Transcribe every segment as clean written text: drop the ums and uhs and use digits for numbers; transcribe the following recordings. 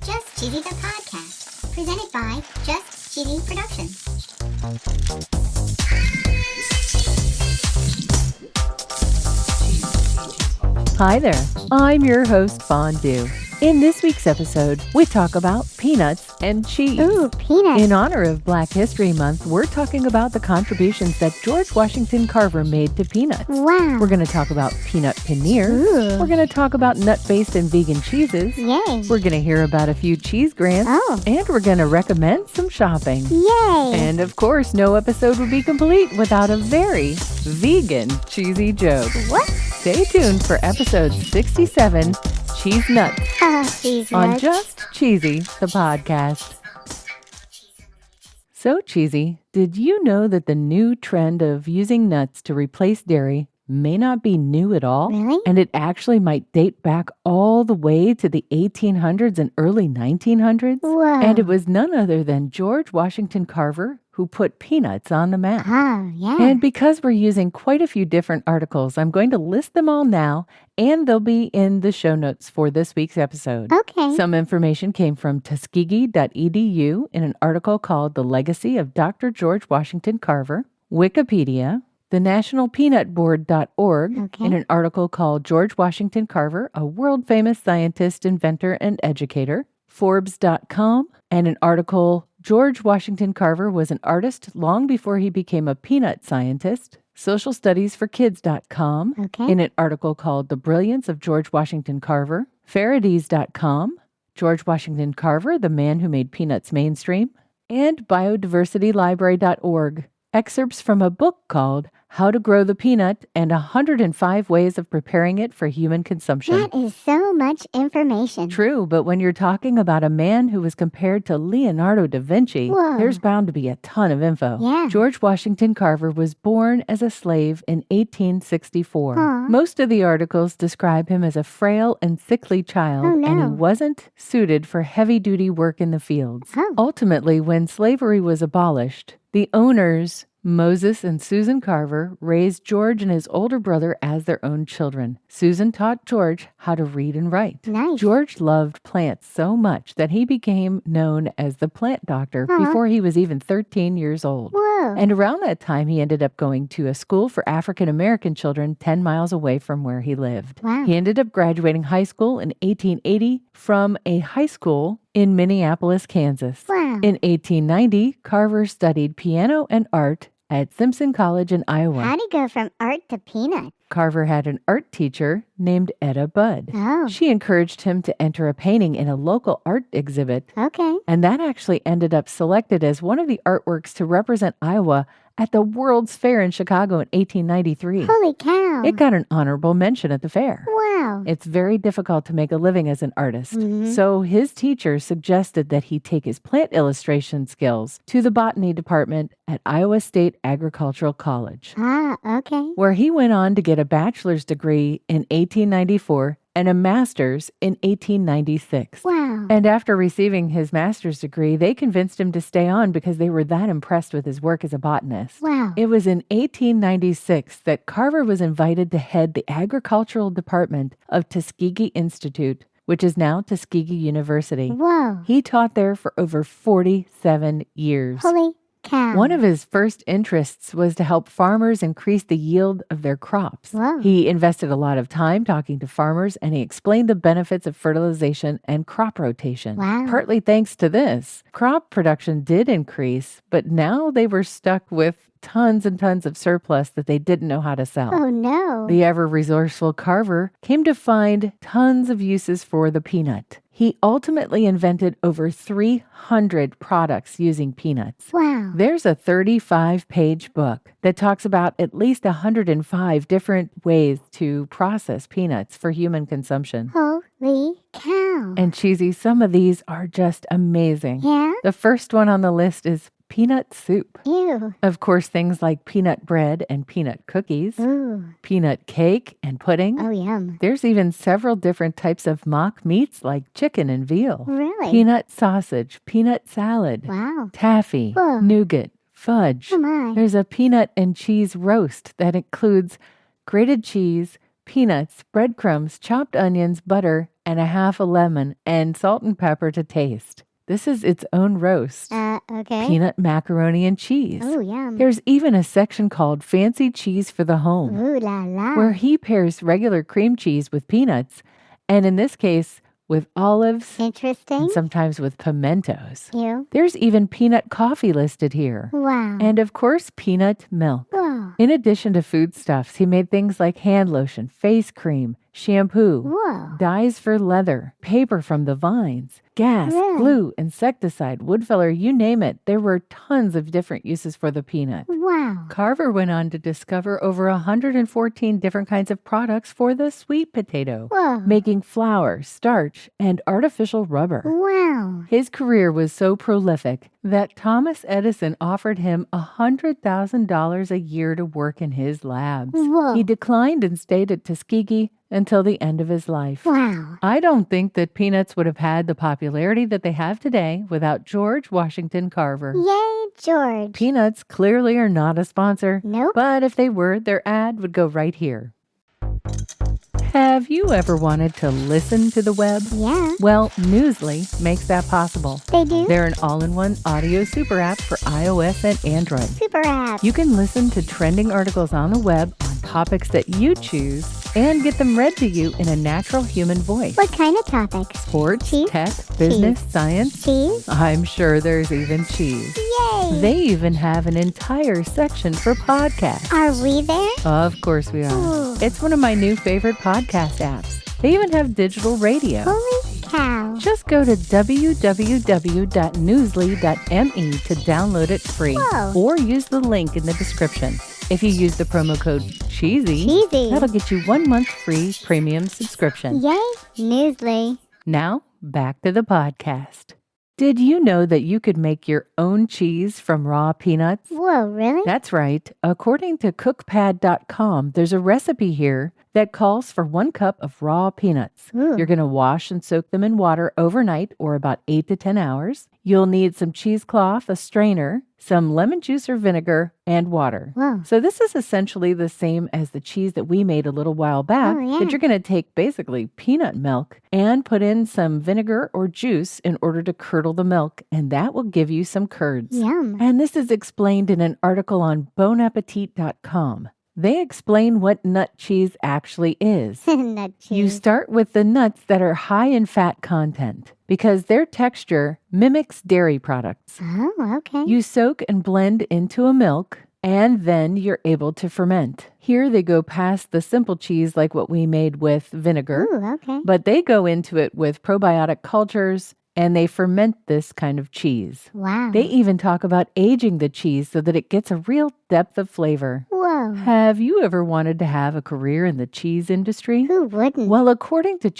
Just Cheesy the Podcast, presented by Just Cheesy Productions. Hi there, I'm your host, Fondue. In this week's episode, we talk about peanuts and cheese. Ooh, peanuts. In honor of Black History Month, we're talking about the contributions that George Washington Carver made to peanuts. Wow. We're going to talk about peanut paneer. Ooh. We're going to talk about nut-based and vegan cheeses. Yay. We're going to hear about a few cheese grants. Oh. And we're going to recommend some shopping. Yay. And of course, no episode would be complete without a very vegan cheesy joke. What? Stay tuned for episode 67, Cheese Nuts, Cheese on nuts. Just Cheesy, the podcast. So, Cheesy, did you know that the new trend of using nuts to replace dairy may not be new at all? Really? And it actually might date back all the way to the 1800s and early 1900s? Whoa. And it was none other than George Washington Carver who put peanuts on the map. Oh, yeah. And because we're using quite a few different articles, I'm going to list them all now, and they'll be in the show notes for this week's episode. Okay. Some information came from tuskegee.edu in an article called The Legacy of Dr. George Washington Carver, Wikipedia, the nationalpeanutboard.org Okay. in an article called George Washington Carver, a world-famous scientist, inventor, and educator, Forbes.com, and an article George Washington Carver was an artist long before he became a peanut scientist, socialstudiesforkids.com, Okay. in an article called The Brilliance of George Washington Carver, Faraday.com, George Washington Carver, the man who made peanuts mainstream, and biodiversitylibrary.org. Excerpts from a book called How to Grow the Peanut and 105 Ways of Preparing It for Human Consumption. That is so much information. True, but when you're talking about a man who was compared to Leonardo da Vinci, Whoa. there's bound to be a ton of info. Yeah. George Washington Carver was born as a slave in 1864. Aw. Most of the articles describe him as a frail and sickly child, Oh, no. and he wasn't suited for heavy-duty work in the fields. Oh. Ultimately, when slavery was abolished, the owners, Moses and Susan Carver, raised George and his older brother as their own children. Susan taught George how to read and write. Nice. George loved plants so much that he became known as the plant doctor Uh-huh. before he was even 13 years old. Whoa. And around that time, he ended up going to a school for African American children 10 miles away from where he lived. Wow. He ended up graduating high school in 1880 from a high school in Minneapolis, Kansas. Wow. In 1890, Carver studied piano and art at Simpson College in Iowa. How'd he go from art to peanut? Carver had an art teacher named Etta Budd. Oh. She encouraged him to enter a painting in a local art exhibit, Okay. and that actually ended up selected as one of the artworks to represent Iowa at the World's Fair in Chicago in 1893. Holy cow. It got an honorable mention at the fair. Wow. It's very difficult to make a living as an artist. Mhm. So his teacher suggested that he take his plant illustration skills to the botany department at Iowa State Agricultural College, Okay. where he went on to get a bachelor's degree in 1894 and a master's in 1896. Wow. And after receiving his master's degree, they convinced him to stay on because they were that impressed with his work as a botanist. Wow. It was in 1896 that Carver was invited to head the agricultural department of Tuskegee Institute, which is now Tuskegee University. Whoa. He taught there for over 47 years. Holy cow. One of his first interests was to help farmers increase the yield of their crops. Whoa. He invested a lot of time talking to farmers, and he explained the benefits of fertilization and crop rotation. Wow. Partly thanks to this, crop production did increase, but now they were stuck with tons and tons of surplus that they didn't know how to sell. Oh, no. The ever-resourceful Carver came to find tons of uses for the peanut. He ultimately invented over 300 products using peanuts. Wow. There's a 35-page book that talks about at least 105 different ways to process peanuts for human consumption. Holy cow. And Cheesy, some of these are just amazing. Yeah? The first one on the list is peanut soup. Ew. Of course, things like peanut bread and peanut cookies, Ooh. peanut cake and pudding. Oh, yum. There's even several different types of mock meats like chicken and veal. Really? Peanut sausage, peanut salad, Wow. taffy, Whoa. nougat, fudge. Oh, my. There's a peanut and cheese roast that includes grated cheese, peanuts, breadcrumbs, chopped onions, butter, and a half a lemon, and salt and pepper to taste. This is its own roast. Okay. Peanut macaroni and cheese. Oh, yum. There's even a section called Fancy Cheese for the Home, Ooh la la. where he pairs regular cream cheese with peanuts, and in this case, with olives, Interesting. and sometimes with pimentos. Ew. There's even peanut coffee listed here. Wow. And of course, peanut milk. Whoa. In addition to foodstuffs, he made things like hand lotion, face cream, shampoo, Whoa. dyes for leather, paper from the vines, gas, Really? glue, insecticide, wood filler, you name it. There were tons of different uses for the peanut. Wow. Carver went on to discover over 114 different kinds of products for the sweet potato, Whoa. making flour, starch, and artificial rubber. Wow. His career was so prolific that Thomas Edison offered him $100,000 a year to work in his labs. Whoa. He declined and stayed at Tuskegee until the end of his life. Wow. I don't think that peanuts would have had the popularity that they have today without George Washington Carver. Yay, George. Peanuts clearly are not a sponsor, Nope. but if they were, their ad would go right here. Have you ever wanted to listen to the web? Yeah, Well, Newsly makes that possible. they do. They're an all-in-one audio super app for iOS and Android. Super app. You can listen to trending articles on the web on topics that you choose and get them read to you in a natural human voice. What kind of topics? Sports, Cheese? tech, business, science. Cheese? I'm sure there's even cheese. Yay. They even have an entire section for podcasts. Are we there? Of course we are. Ooh. It's one of my new favorite podcast apps. They even have digital radio. Holy cow. Just go to www.newsly.me to download it free. Whoa. Or use the link in the description. If you use the promo code CHEESY, Cheesy. that'll get you 1 month free premium subscription. Yay, Newsly. Now, back to the podcast. Did you know that you could make your own cheese from raw peanuts? Whoa, really? That's right. According to cookpad.com, there's a recipe here that calls for 1 cup of raw peanuts. Ooh. You're going to wash and soak them in water overnight or about 8 to 10 hours. You'll need some cheesecloth, a strainer, some lemon juice or vinegar, and water. Whoa. So this is essentially the same as the cheese that we made a little while back, Oh, yeah. but you're going to take basically peanut milk and put in some vinegar or juice in order to curdle the milk, and that will give you some curds. Yum. And this is explained in an article on bonappetit.com. They explain what nut cheese actually is. Nut cheese. You start with the nuts that are high in fat content because their texture mimics dairy products. Oh, okay. You soak and blend into a milk, and then you're able to ferment. Here they go past the simple cheese like what we made with vinegar, Ooh, okay. but they go into it with probiotic cultures, and they ferment this kind of cheese. Wow. They even talk about aging the cheese so that it gets a real depth of flavor. Whoa. Have you ever wanted to have a career in the cheese industry? Who wouldn't? Well, according to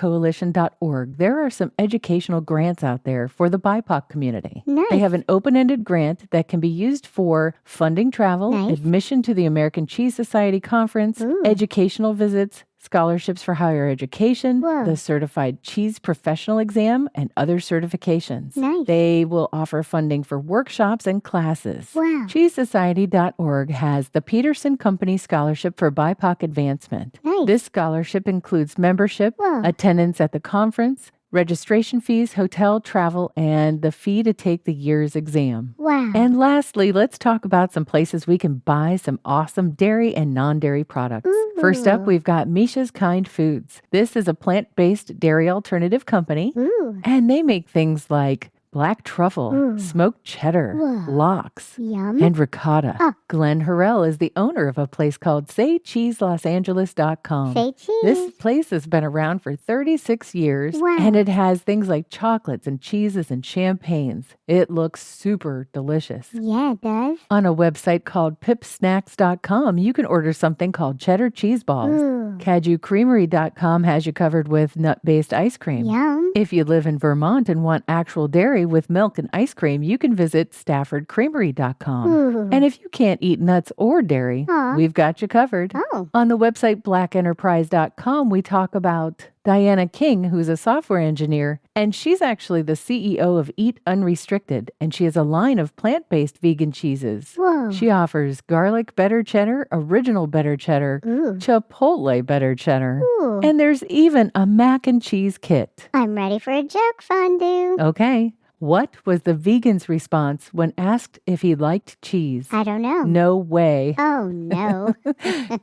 cheeseculturecoalition.org, there are some educational grants out there for the BIPOC community. Nice. They have an open-ended grant that can be used for funding travel, Nice. admission to the American Cheese Society Conference, Ooh. educational visits, scholarships for higher education, Whoa. the Certified Cheese Professional Exam, and other certifications. Nice. They will offer funding for workshops and classes. Wow. CheeseSociety.org has the Peterson Company Scholarship for BIPOC Advancement. Nice. This scholarship includes membership, Whoa. attendance at the conference, registration fees, hotel, travel, and the fee to take the year's exam. Wow. And lastly, let's talk about some places we can buy some awesome dairy and non-dairy products. First up, we've got Misha's Kind Foods. This is a plant-based dairy alternative company, Ooh. and they make things like black truffle, Ooh. smoked cheddar, Whoa. lox, Yum. and ricotta. Oh. Glenn Harrell is the owner of a place called SayCheeseLosAngeles.com. Say cheese. This place has been around for 36 years, Wow. and it has things like chocolates and cheeses and champagnes. It looks super delicious. Yeah, it does. On a website called pipsnacks.com, you can order something called cheddar cheese balls. Ooh. CajuCreamery.com has you covered with nut-based ice cream. Yum. If you live in Vermont and want actual dairy with milk and ice cream, you can visit StaffordCreamery.com. Ooh. And if you can't eat nuts or dairy, Aw. we've got you covered. Oh. On the website blackenterprise.com, we talk about Diana King, who's a software engineer, and she's actually the CEO of Eat Unrestricted, and she has a line of plant-based vegan cheeses. Whoa. She offers garlic better cheddar, original better cheddar, Ooh. chipotle better cheddar, Ooh. and there's even a mac and cheese kit. I'm ready for a joke, Fondue. Okay. What was the vegan's response when asked if he liked cheese? I don't know. No way. Oh, no.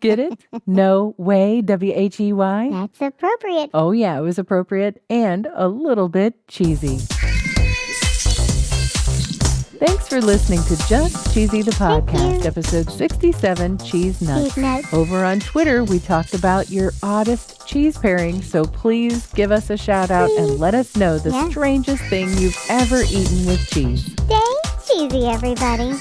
Get it? No way, W-H-E-Y? That's appropriate. Oh, yeah, it was appropriate and a little bit cheesy. Thanks for listening to Just Cheesy the Podcast, episode 67, Cheese Nuts. Cheese nuts. Over on Twitter, we talked about your oddest cheese pairing, so please give us a shout out and let us know the strangest thing you've ever eaten with cheese. Stay cheesy, everybody.